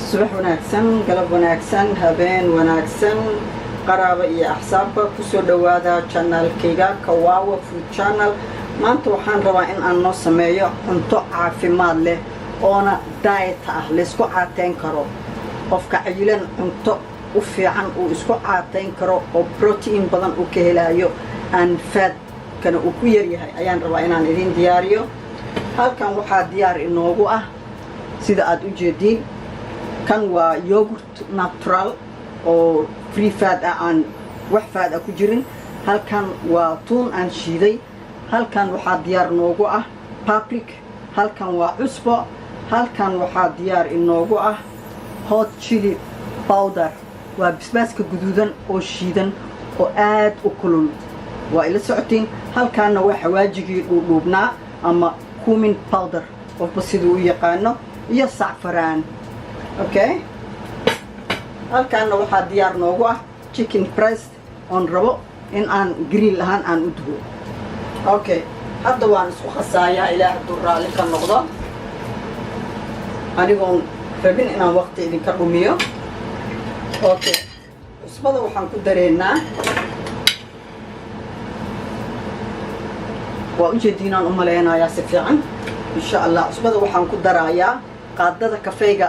subax wanaagsan, galab wanaagsan, habeen wanaagsan, qaraabo iyo axsaabka kusoo dhawaada channelkayga Kawawa Food Channel. maanta waxaan rabaa in aan noo sameeyo cunto caafimaad leh oona diet ah la isku caateyn karo. qofka cayilan cunto u fiican uu isku caateyn karo oo protein badan uu ka helayo aan fat kana uu ku yar yahay ayaan rabaa inaan idin diyaariyo. halkan waxaa diyaar inoogu ah sida aad u jeediin, kan waa yogurt natural oo free fat ah, aan wax fat ah ku jirin. halkan waa tuun aan shiiday. halkan waxaa diyaar noogu ah paprika. halkan waa cusbo. halkan waxaa diyaar inoogu ah hot chili powder, waa basbaaska guduudan oo shiidan oo aad u kulul. waa ila socotiin. halkaana waa xawaajigii dhuudhuubnaa ama cumin powder qofba siduu u yaqaano, iyo sacfaraan. okay, halkaana waxaa diyaar noogu ah chicken breast oon rabo in aan grill ahaan aan u dubo. okay, hadda waan isku khasaayaa ilaa hadduu raalli ka noqdo, anigoon rabin inaan waqti idinka dhumiyo. okay, cusbada waxaan ku dareennaa, waa ujeediinaan u malaynayaa si fiican insha allah. cusbada waxaan ku darayaa qaadada kafeyga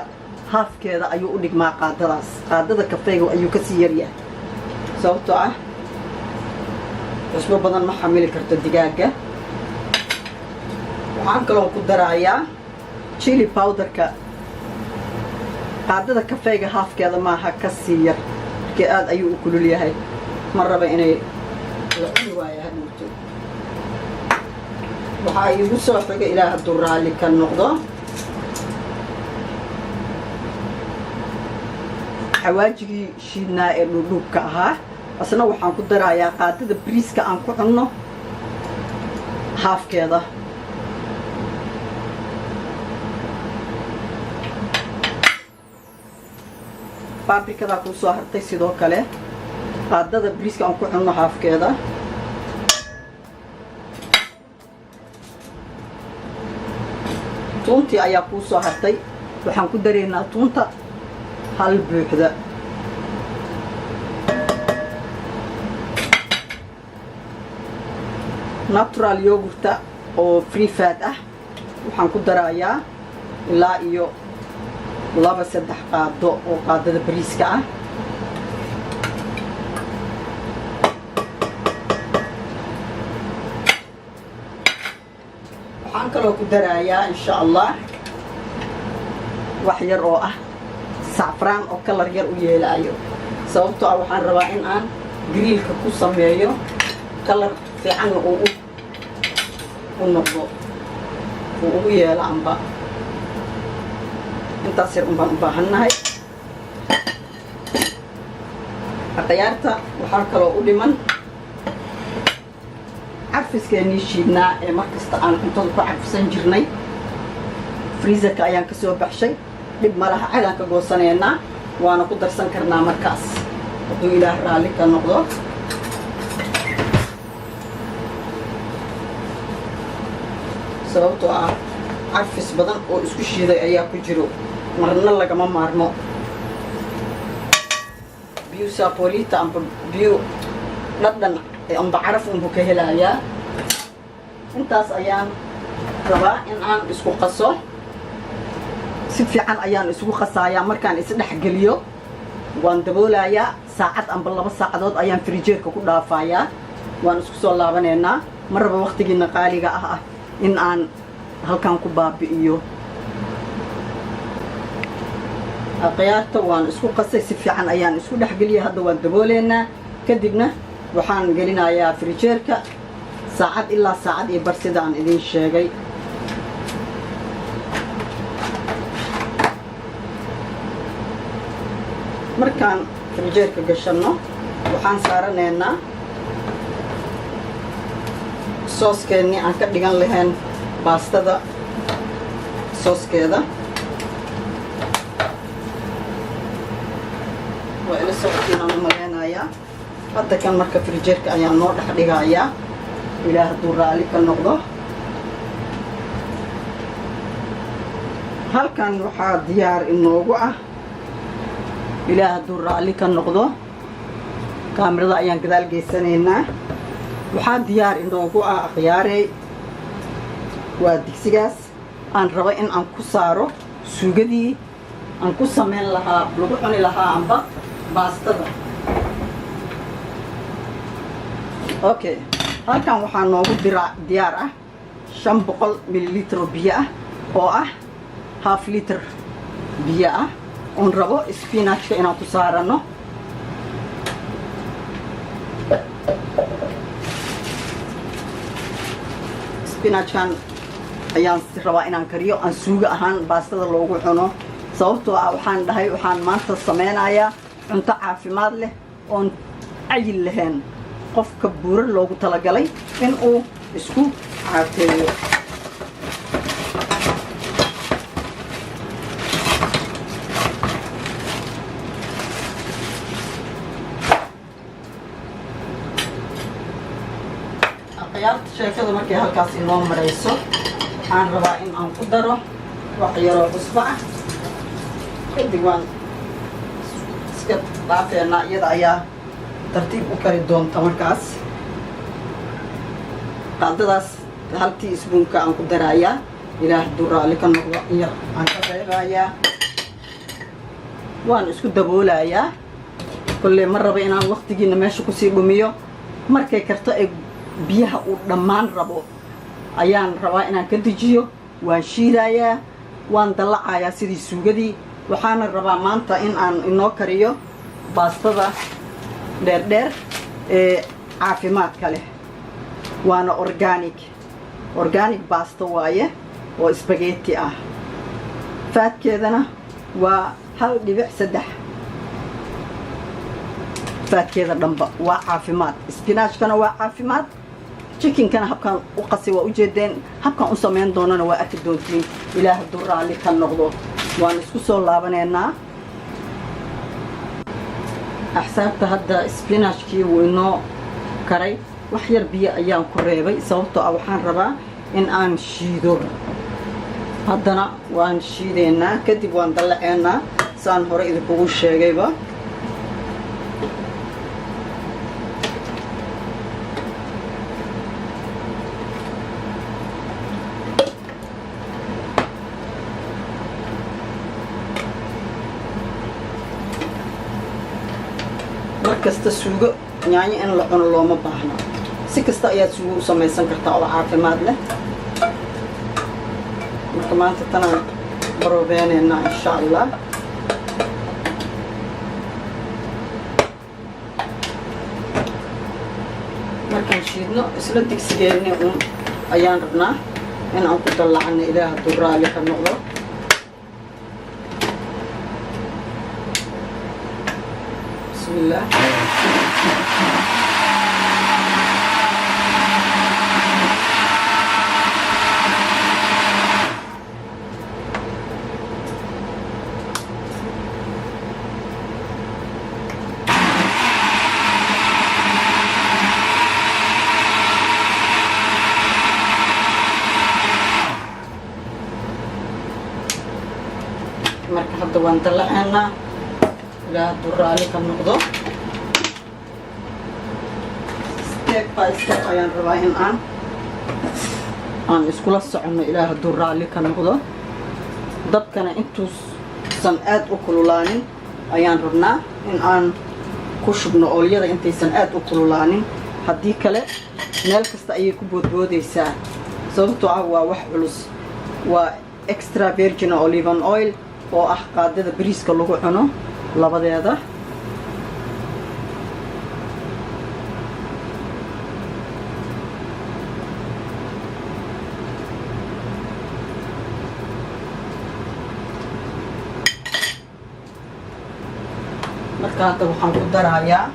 haafkeeda ayuu u dhigmaa qaadadaas. qaadada kafeyga ayuu kasii yaryahay sababtoo ah cusbo badan ma xamili karto digaaga. waxaan kaloo ku darayaa chili powderka, qaadada kafeyga haafkeeda maaha, kasii yar markii aad ayuu u kulul yahay, ma raba inay la cuni waayo hadhuuto. waxaa iigu soo xiga ilaa hadduu raalli ka noqdo xawaajigii shiidnaa ee dhuudhuubka ahaa. asna waxaan ku darayaa qaadada bariiska aan ku cunno haafkeeda. babrikadaa kuu soo hartay sidoo kale qaadada bariiska aan ku cunno haafkeeda. tuuntii ayaa kuu soo hartay. waxaan ku dareynaa tuunta hal buuxda. natural yogurta oo free fat ah waxaan ku darayaa ilaa iyo 2-3 qaado oo qaadada bariiska ah. waxaan kaloo ku darayaa insha allah wax yar oo ah sacfaraan oo kalar yar u yeelaayo, sababtoo ah waxaan rabaa in aan grillka ku sameeyo kalar fiican uu u noqdo, uu ugu yeelo amba. intaas yar unbaan u baahannahay. akhyaarta waxaa kaloo u dhiman carfiskeenii shiidnaa ee markasta aan cuntada ku carfisan jirnay. freezerka ayaan ka soo baxshay, dhib malaha, cagaan ka goosanaynaa, waana ku darsan karnaa markaas hadduu ilaah raalli ka noqdo. sababtoo ah carfis badan oo isku shiiday ayaa ku jiro, marna lagama maarmo. biyo sapolita amba biyo dhadhan amba caraf unbu ka helayaa. intaas ayaan rabaa in aan isku qaso. si fiican ayaan isugu qasaayaa. markaan isdhexgeliyo waan daboolayaa. saacad amba 2 saacadood ayaan frijeerka ku dhaafayaa. waan isku soo laabanaynaa. ma raba waqtigiina qaaliga ah in aan halkan ku baabi'iyo. akhyaarta waan isku qasay, si fiican ayaan isku dhexgeliyay. hadda waan dabooleynaa, kadibna waxaan gelinayaa frijeerka saacad ilaa saacad iyo bar sida aan idin sheegay. markaan frijeerka gashanno waxaan saaranaynaa sooskeennii aan ka dhigan lahayn baastada sooskeeda. waa ila socotiin aan u malaynayaa. hadda kan marka frijeerka ayaan noo dhex dhigayaa ilaa hadduu raalli ka noqdo. halkan waxaa diyaar inoogu ah ilaah hadduu raalli ka noqdo kaamirada ayaan gadaal geysanaynaa. waxaa diyaar inoogu ah akhyaarey waa digsigaas aan rabo in aan ku saaro suugadii aan ku samayn lahaa lagu cuni lahaa amba baastada. okay, halkan waxaa noogu diyaar ah 500 mililitr biyo ah oo ah half liter biyo ah oon rabo spinachka inaan ku saarano. spinachkan ayaan rabaa inaan kariyo aan suugo ahaan baastada loogu cuno, sababtoo ah waxaan dhahay waxaan maanta sameynayaa cunto caafimaad leh oon cayil lahayn, qofka buuro loogu talagalay in uu isku caafeeyo. akhyaarta sheekada markay halkaas inoo marayso waxaan rabaa in aan ku daro wax yaroo cusbo ah, kadib waan iska dhaafeynaa, iyada ayaa tartiib u kari doonta. markaas qaadadaas hal teaspoonka aan ku darayaa, ilaah hadduu raalli ka noqdo yar aan ka reebayaa, waan isku daboolayaa. kolley ma rabo inaan waqtigiina meesha kusii dhumiyo. markay karto ee biyaha uu dhammaan rabo ayaan rabaa inaan ka dejiyo, waan shiidayaa, waan dallacayaa sidii suugadii. waxaana rabaa maanta in aan inoo kariyo baastada dheerdheer ee caafimaadka leh, waana organic baasta waaye oo spaghetti ah. faadkeedana waa 1.3 faadkeeda dhanba waa caafimaad. spinachkana waa caafimaad, chickenkana habkaan u qasi waa ujeedeen, habkaan u samayn doonana waa arki doontiin. ilaah hadduu raalli ka noqdo waan isku soo laabanaynaa. axsaabta hadda spinachkii wuu inoo karay, wax yar biyo ayaan ku reebay sababtoo ah waxaan rabaa in aan shiido. haddana waan shiideynaa, kadib waan dallaceynaa saan hore idinkugu sheegayba. markasta suugo yaanyo in la cuno looma baahna, si kasta ayaad suugo u samaysan kartaa oo caafimaad leh. marka maanta tanaan barobeenaynaa insha allah. markaan shiidno isla digsigeeni un ayaan rabnaa in aan ku dallacano, ilaah hadduu raalli ka noqdo. bismillah. marka hadda waan dallaceynaa, ilaah hadduu raalli ka noqdo. step by step ayaan rabaa in aan iskula soconno, ilaah hadduu raalli ka noqdo. dabkana intuusan aad u kululaanin ayaan rabnaa in aan ku shubno oolyada intaysan aad u kululaanin, haddii kale meel kasta ayay ku boodboodaysaa. sababtoo ah waa wax culus, waa extra virgin olive oil oo ah qaadada bariiska lagu cuno labadeeda. marka hadda waxaan ku darayaa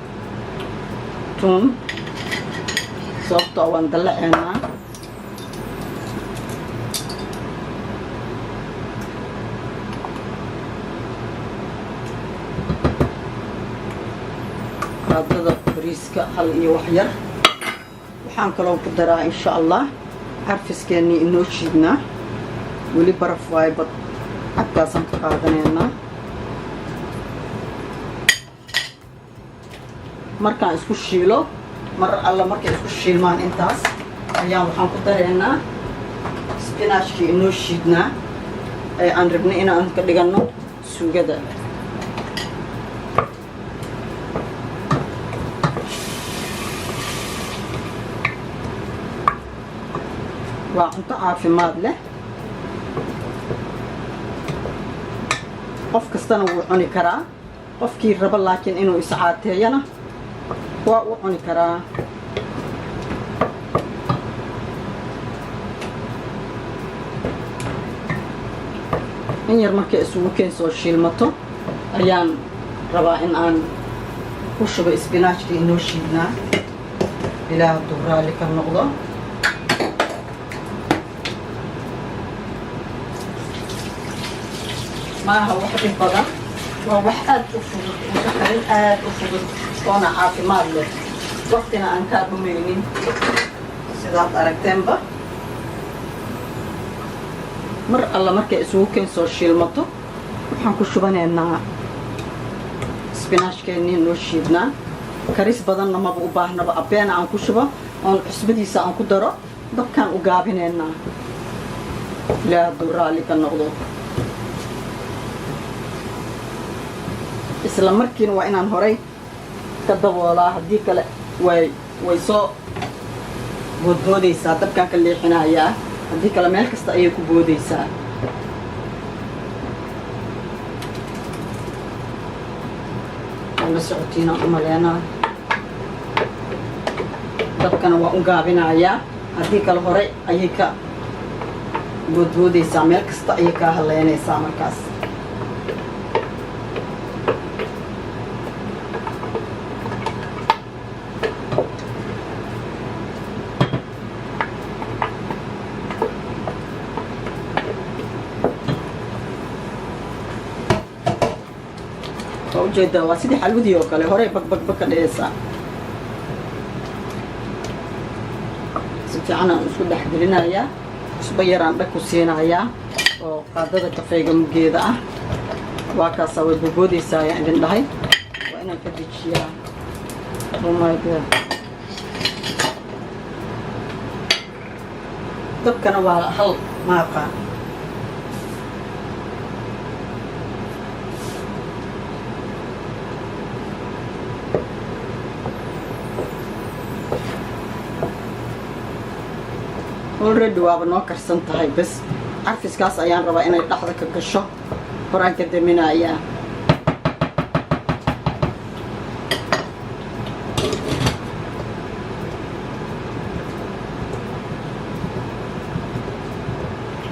tuun, sababtoo waan dallaceynaa. qaadada bariiska hal iyo wax yar. waxaan kaloo ku daraa insha allah carfiskeenii inoo shiidnaa, weli baraf waaye bad cabkaasaan ka qaadanaynaa. markaan isku shiilo mar alla markay isku shiilmaan intaas ayaan waxaan ku dareynaa spinachkii inoo shiidnaa ee aan rabnay inaan ka dhigano suugada. waa cunto caafimaad leh, qof kastana wuu cuni karaa. qofkii raba laakiin inuu iscaateeyana waa u cuni karaa. in yar markay isugu keen soo shiilmato ayaan rabaa in aan ku shubo spinachkii inoo shiidnaa. ilaa hadduu raalli ka noqdo. maaha wax dhib badan, waa wax aad u fudud, cunto karin aad u fudud oona caafimaad leh, waqtina aan kaa dhumaynin sidaad aragteenba. mar alla markay isugu keen soo shiilmato waxaan ku shubanaynaa spinachkeennii noo shiidnaa. karis badanna maba u baahnaba, abeena aan ku shubo oon cusbadiisa aan ku daro, dabkaan u gaabinaynaa ilaa hadduu raalli ka noqdo. isla markiina waa inaan horay ka daboolaa, haddii kale way soo boodboodaysaa. dabkaan ka leexinayaa, haddii kale meel kasta ayay ku boodaysaa. la socotiinaan u maleynaa. dabkana waa u gaabinayaa, haddii kale horay ayay ka boodboodaysaa, meel kasta ayay kaa haleynaysaa markaas. ujeedaa waa sidii xalwadii oo kale, horey bagbagba ka dhehaysaa. si fiican aan isku dhex gelinayaa, cusbo yaraan dhag ku siinayaa oo qaadada kafeyga muggeeda ah. waa kaasaa way boboodaysaa ayaan idin dhahay, waa inaan ka dejiyaa. oh my god, dabkana waa hal maaqa. already waaba noo karsan tahay, bas carfiskaas ayaan rabaa inay dhaxda ka gasho. horaan ka daminayaa.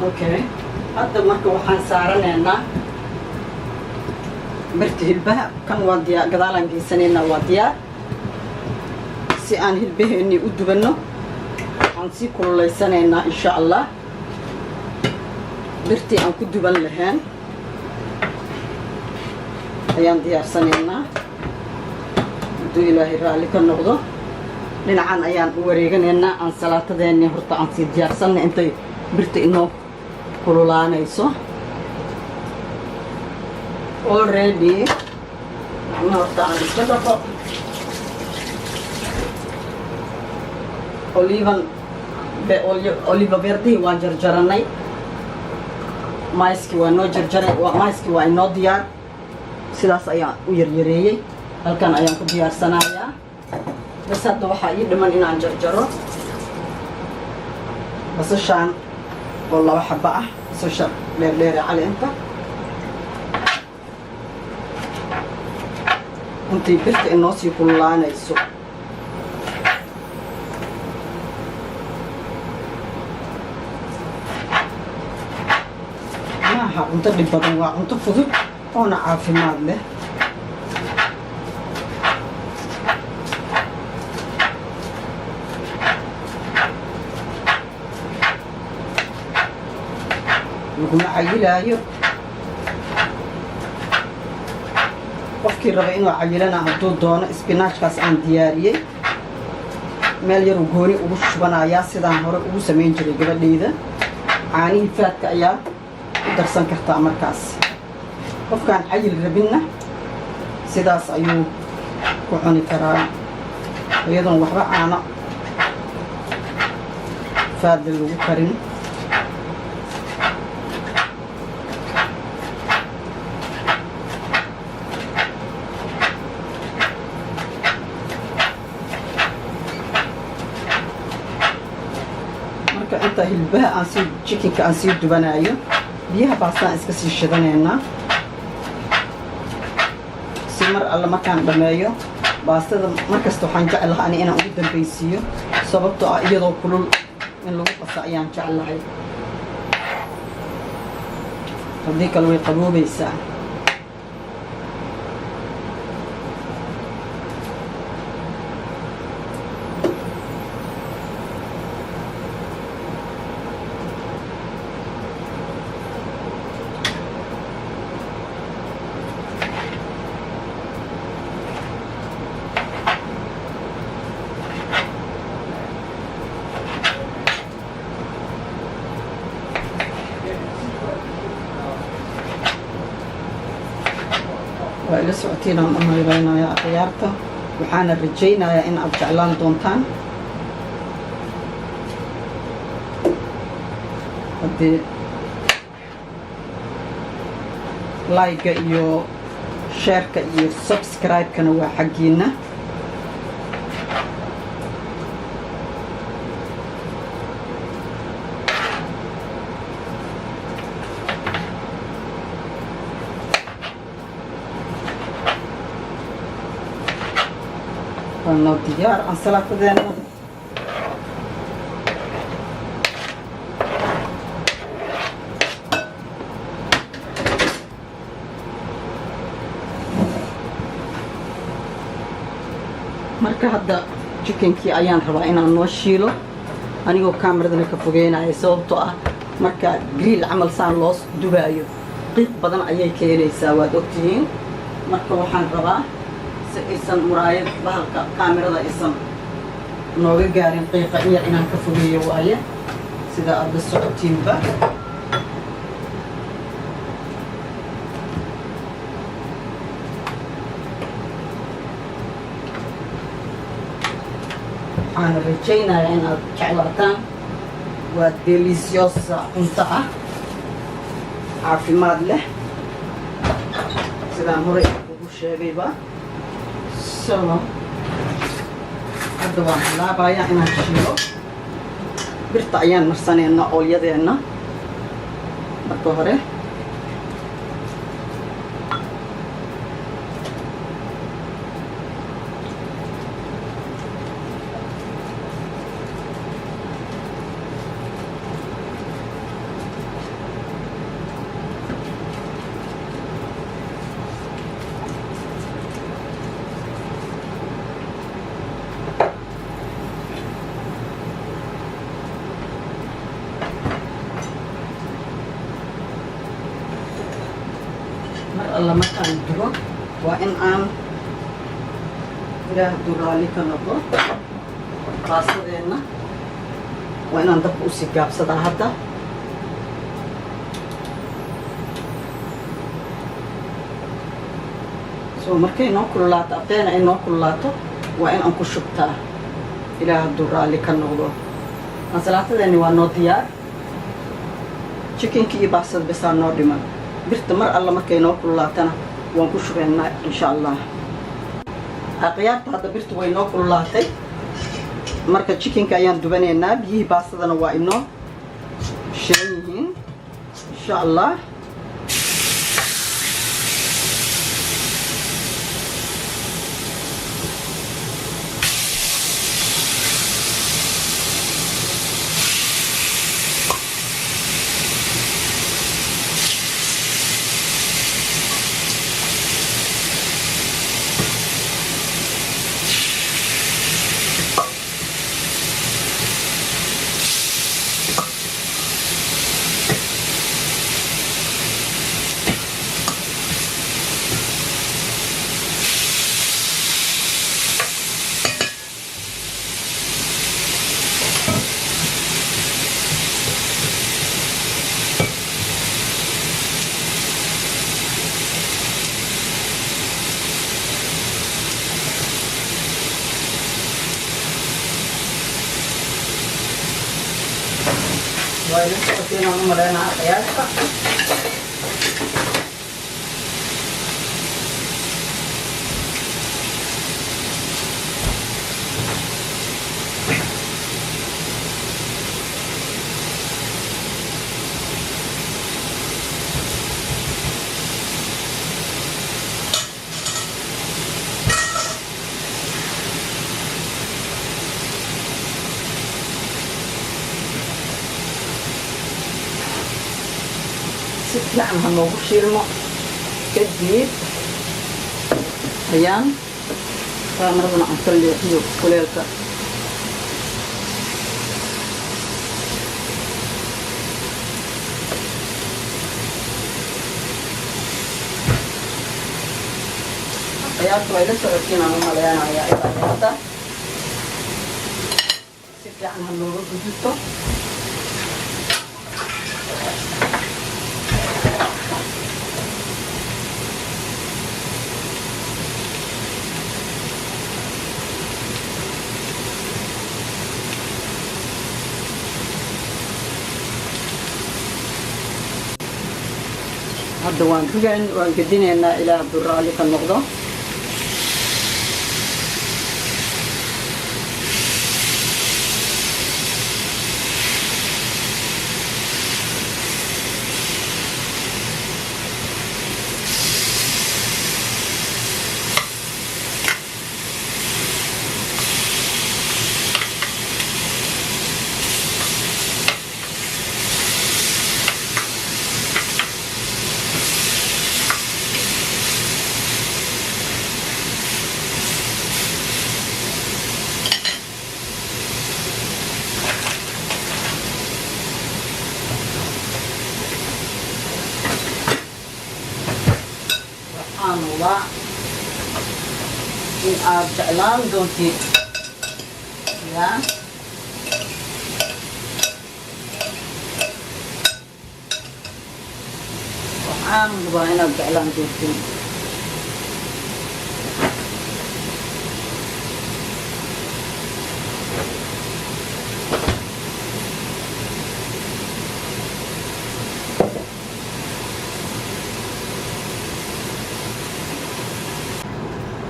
okay, hadda marka waxaan saaranaynaa birta hilbaha. kan waa diyaar, gadaalaan geysanaynaa, waa diyaar. si aan hilbaheennii u dubanno sii kululaysanaynaa insha allah. birtii aan ku duban lahayn ayaan diyaarsanaynaa hadduu ilaahay raalli ka noqdo. dhinacan ayaan u wareeganaynaa. aan salaatadeennii horta aan sii diyaarsanna intay birta inoo kululaanayso. already horta aan iska dhaqo. oliva verdihii waan jarjaranay, mayskii waa noo jarjaray, mayskii waa inoo diyaar. sidaas ayaan u yaryareeyey, halkan ayaan ku diyaarsanayaa. bas hadda waxaa ii dhiman inaan jarjaro basashaan oo 2 xabo ah, basasha dheerdheere caleenta. intay birta inoo sii kululaanayso. maaha cunto dhib badan, waa cunto fudud oona caafimaad leh. laguma cayilaayo. qofkii raba inuu cayilana hadduu doono, spinachkaas aan diyaariyey meel yaruu gooni ugu shubanayaa, sidaan hore ugu samayn jiray gabadhayda. caanihii faadka ayaa u darsan kartaa markaas. qofkaan cayil rabinna sidaas ayuu ku cuni karaa. iyadoon waxba caano faadli lagu karin. marka inta hilbaha aan sii chickenka aan sii dubanayo biyaha baastaan iska sii shidanaynaa si mar alla markaan dhameeyo baastada markasta waxaan jeclahay ani inaan ugu dambaysiiyo sababtoo ah iyadoo kulul in lagu qaso ayaan jeclahay haddii kale way qaboobaysaa. waa ila socotiin aan umayleynayaa khiyaarta waxaana rajaynayaa in aad jeclaan doontaan haddii like-ga iyo share-ka iyo subscribe-kana waa xaggiina. waana diyaar ansalaatadeena. marka hadda chickenkii ayaan rabaa inaan noo shiilo anigoo kaameradana ka fogeynaya sababtoo ah marka grill camal saan loo dubaayo qiiq badan ayay keenaysaa waad ogtihiin. marka waxaan rabaa si aysan muraayad bahalka kaamerada aysan nooga gaarin qiiqa yar inaan ka fogeeyo waaye sida aad la socotiinba. waxaan rajaynayaa in aad jeclaataan waa deliciosa cunto ah caafimaad leh sidaan horey ugu sheegayba. so hadda waan bilaabayaa inaan shiilo birta ayaan marsanaynaa oolyadeenna marka hore. mar alla markaan dubo waa in aan ilaah duraali ka noqdo baasadeenna waa inaan dabka usii gaabsadaa hadda. soo markay noo kululaato aqeena ay noo kululaato waa in aan ku shubtaa ilaah duraali ka noqdo. ansalaatadeeni waa noo diyaar chickenkii iyo baasada bisaa noo dhiman. birta mar alla markay noo kululaatana waan ku shubaynaa insha allah. khiyaarta hadda birta way noo kululaatay marka chickenka ayaan dubanaynaa biyihii baasadana waa inoo shiran yihiin insha allah. ولسه فينا مرينا قياسها يعني هنوغو شيرمو كديد أيام فمرضنا نخلي حيو كليلك أيام كويلة سوكينا مماليانا يا إبادة سيب يعني هنوغو جديدو هذا وان قدينا إلى برالي كالنقضة الله إن أرجعلان دونتي يا وحان الله إن أرجعلان دونتي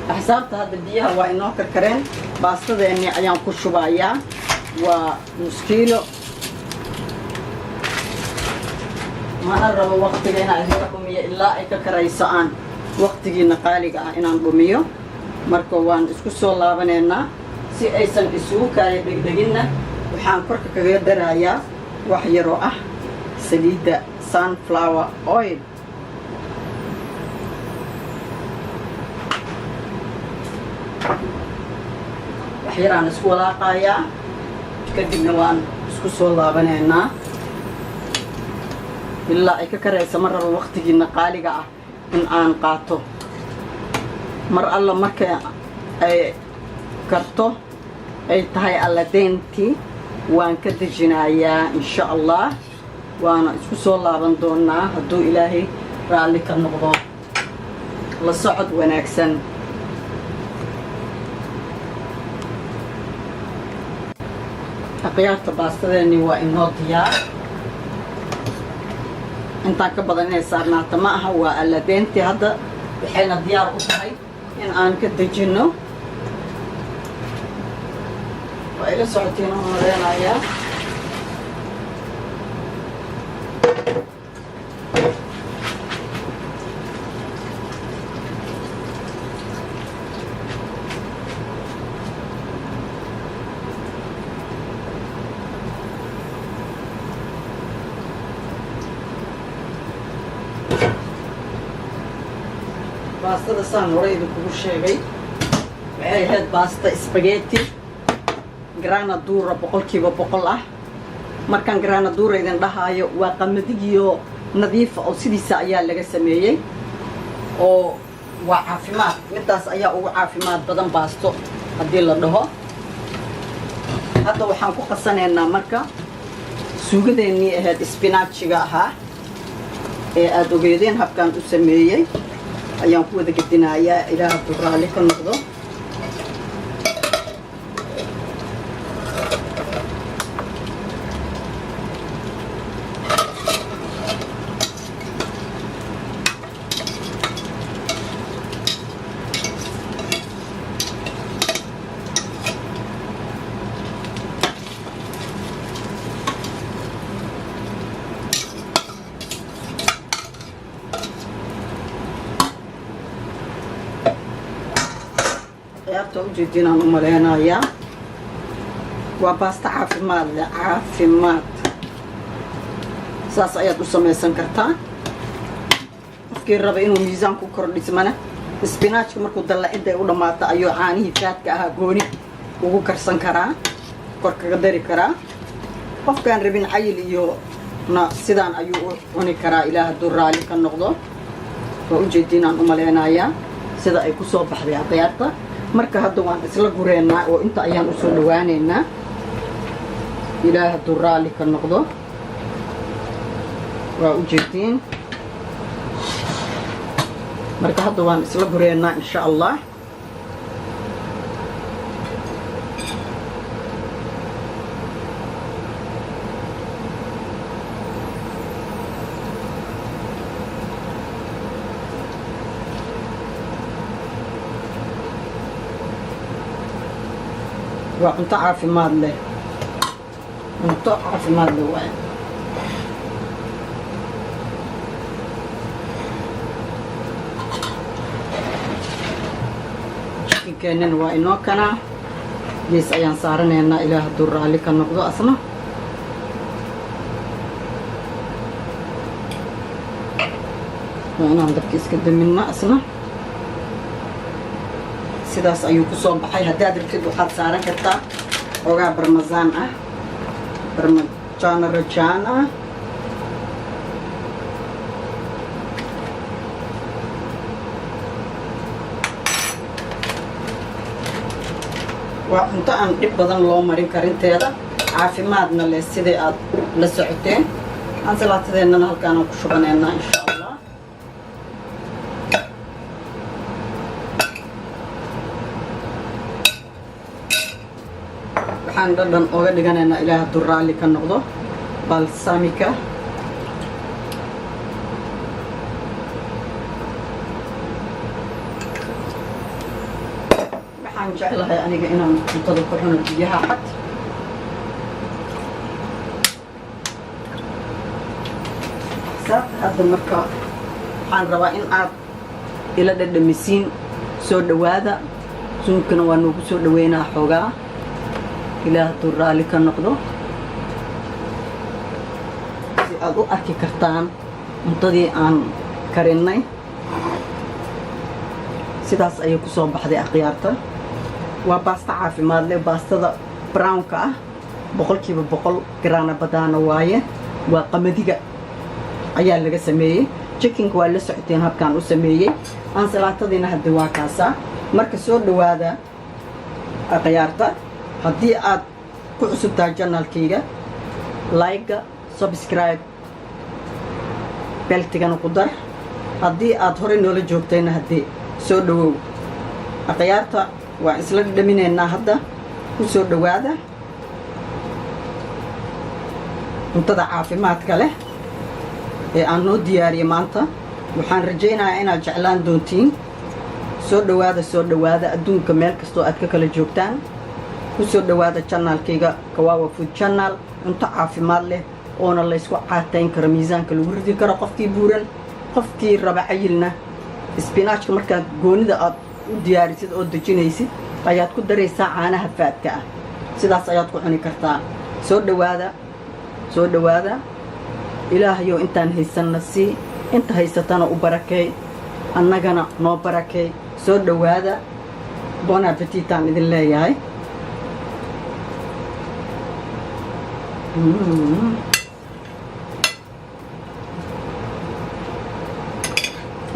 حسابت هذا الديها وإنه كركرين باستة إني أيام كشبايا ونص كيلو ما نرى وقت جينا عزيزة بومية إلا إيك كريسان وقت جينا قالق إنان بوميو مركوان إسكو سولا بنينا سي أيسن إسو كاي دقدقنا وحان كرك كغير درايا وحيرو سليدة سان فلاور أويل waxyaraan isku walaaqayaa kadibna waan isku soo laabaneynaa ilaa ay ka karaysa mar raba waqtigiina qaaliga ah in aan qaato mar alla marka ay karto ay tahay alla deyntii waan ka dejinayaa insha Allah waana isku soo laaban doonaa hadduu ilaahay raalli ka noqdo la socod wanaagsan قيادة باستدني وإنه ديار أنت كبدن إني صارنا تماها والذين هذا بحين الديار أصحي إن أنا كدجنو وإلى ساعتين ونص يا باستا سان وريد كوغو شيغي waxay ahayd baasta spaghetti granadura boqolkiiba boqol ah markaan granadura idin dhahayo waa qamadigiyo nadiif oo sidiisa ayaa laga sameeyay oo waa caafimaad midaas ayaa ugu caafimaad badan baasto hadii la dhaho hadda waxaan ku qasaneynaa marka suugadeennii ahayd spinachiga ahaa ee aad ogeedeen habkaan u sameeyay ayaan ku wada gedinayaa ilaaha duraale ka noqdo أصحابته وجدينا نملينا يا وباستا عافيمات عافيمات ساس أيات وسمي سنكرتان فكر ربع إنه ميزان كوكر لسمنة سبيناتش مركو دللا إنت ولا ما تأيو عاني فات كهجوني وكوكر سنكرا كوكر قدري كرا قف كان ربين عيل يو نا سيدان أيو وني كرا إلى الدور على كالنقطة وجدينا نملينا يا سيدا أي كوسو بحري عقيارتا مركا هدوان إسلا قرينا وإنت أيان أسول وانينا إله الدرالي كالنقضة وأجدين مركا هدوان إسلا قرينا إن شاء الله وأنت عارف ما له أنت عارف ما له وين كأننا وإنه كنا جيس أيان صارنا إن إله الدر على كالنقطة أصلا وأنا عندك كيس كده منا أصلا sidaas ayuu ku soo baxay haddii aad rabtid waxaad saaran kartaa ogaa barmazaan ah barmajaan rajaan ah waa cunto aan dhib badan loo marin karinteeda caafimaadna leh sidii aad la socoteen ansalaatadeennana halkaanaan ku shubaneynaa insha allah waxaan dhadhan oga dhiganaynaa ilaah hadduu raalli ka noqdo balsamika waxaan jeclahay aniga inaan cuntada ku cuno biyaha cad hadda marka waxaan rabaa in aad ila dhadhamisiin soo dhawaada suunkana waa noogu soo dhaweynaa xoogaa ilaah hadduu raalli ka noqdo si aad u arki kartaan cuntadii aan karinnay sidaas ayay ku soo baxday akhyaarta waa baasta caafimaad leh baastada brownka ah 100% garaana badaana waaye waa qamadiga ayaa laga sameeyey chickenka waa la socoteen habkaan u sameeyey ansalaatadiina hadda waa kaasaa marka soo dhawaada akhyaarta haddii aad ku cusubtahay janaalkayga like subscribe beltigana ku dar haddii aad horey noola joogtayna haddii soo dhawow akhyaarta waa isla dhaminaynaa hadda ku soo dhawaada cuntada caafimaadka leh ee aan noo diyaariyey maanta waxaan rajaynayaa inaad jeclaan doontiin soo dhawaada adduunka meel kastoo aad ka kala joogtaan ku soo dhawaada channelkayga Kawawa Food Channel cunto caafimaad leh oona la isku caatayn karo miisaanka lagu ridi karo qofkii buuran qofkii raba cayilna spinachka marka goonida aad u diyaarisid oo dejinaysid ayaad ku daraysaa caanaha faadka ah sidaas ayaad ku cuni kartaa soo dhawaada ilaahayow intaan haysanna si inta haysatana u barakay annagana noo barakay soo dhawaada bon appetit aan idin leeyahay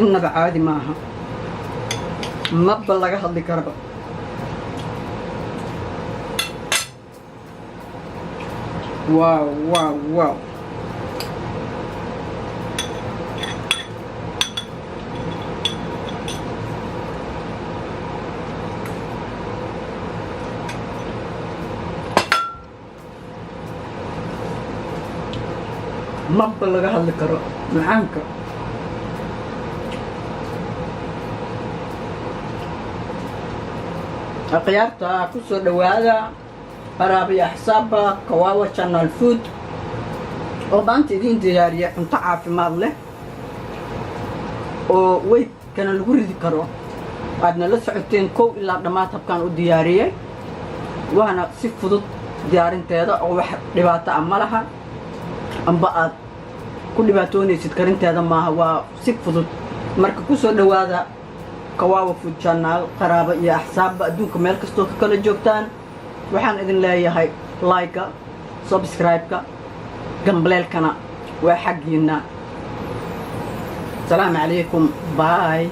innaba caadi maaha maba laga hadli karaba wow maba laga hadli karo macaanka akhyaarta ku soo dhawaada qaraabiya xisaaba Kawawa Channel Food oo maanta idin diyaariya cunto caafimaad leh oo weydkana lagu ridi karo waadna la socoteen kow ilaa dhammaad habkaan u diyaariyey waana si fudud diyaarinteeda oo wax dhibaato ah ma laha amba aad ku dhibaatoonaysid karinteeda maaha waa si fudud marka ku soo dhawaada Kawawa Food Channel qaraabo iyo axsaabba adduunka meel kastoo ka kala joogtaan waxaan idin leeyahay like subscribe-ka gambaleelkana waa xaqiina السلام عليكم باي